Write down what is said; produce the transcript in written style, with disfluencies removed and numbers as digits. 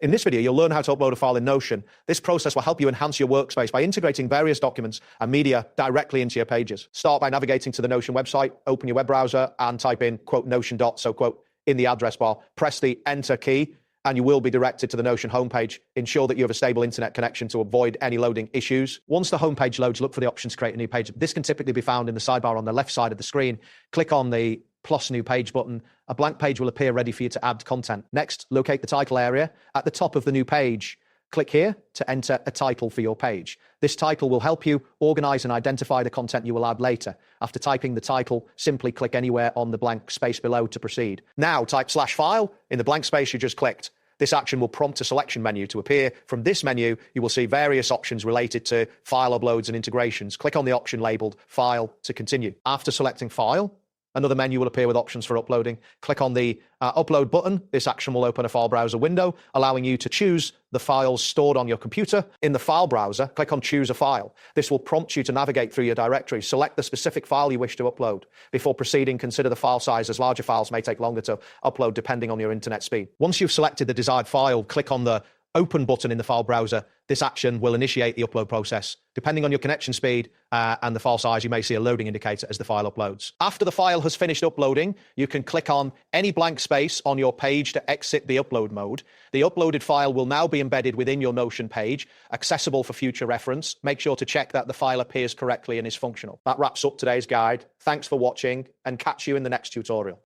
In this video, you'll learn how to upload a file in Notion. This process will help you enhance your workspace by integrating various documents and media directly into your pages. Start by navigating to the Notion website, open your web browser and type in Notion. In the address bar. Press the Enter key and you will be directed to the Notion homepage. Ensure that you have a stable internet connection to avoid any loading issues. Once the homepage loads, look for the option to create a new page. This can typically be found in the sidebar on the left side of the screen. Click on the plus new page button. A blank page will appear ready for you to add content. Next, locate the title area. At the top of the new page, click here to enter a title for your page. This title will help you organize and identify the content you will add later. After typing the title, simply click anywhere on the blank space below to proceed. Now type /file in the blank space you just clicked. This action will prompt a selection menu to appear. From this menu, you will see various options related to file uploads and integrations. Click on the option labeled File to continue. After selecting File, another menu will appear with options for uploading. Click on the Upload button. This action will open a file browser window, allowing you to choose the files stored on your computer. In the file browser, click on Choose a File. This will prompt you to navigate through your directory. Select the specific file you wish to upload. Before proceeding, consider the file size, as larger files may take longer to upload depending on your internet speed. Once you've selected the desired file, click on the Open button in the file browser. This action will initiate the upload process. Depending on your connection speed and the file size, you may see a loading indicator as the file uploads. After the file has finished uploading, you can click on any blank space on your page to exit the upload mode. The uploaded file will now be embedded within your Notion page, accessible for future reference. Make sure to check that the file appears correctly and is functional. That wraps up today's guide. Thanks for watching and catch you in the next tutorial.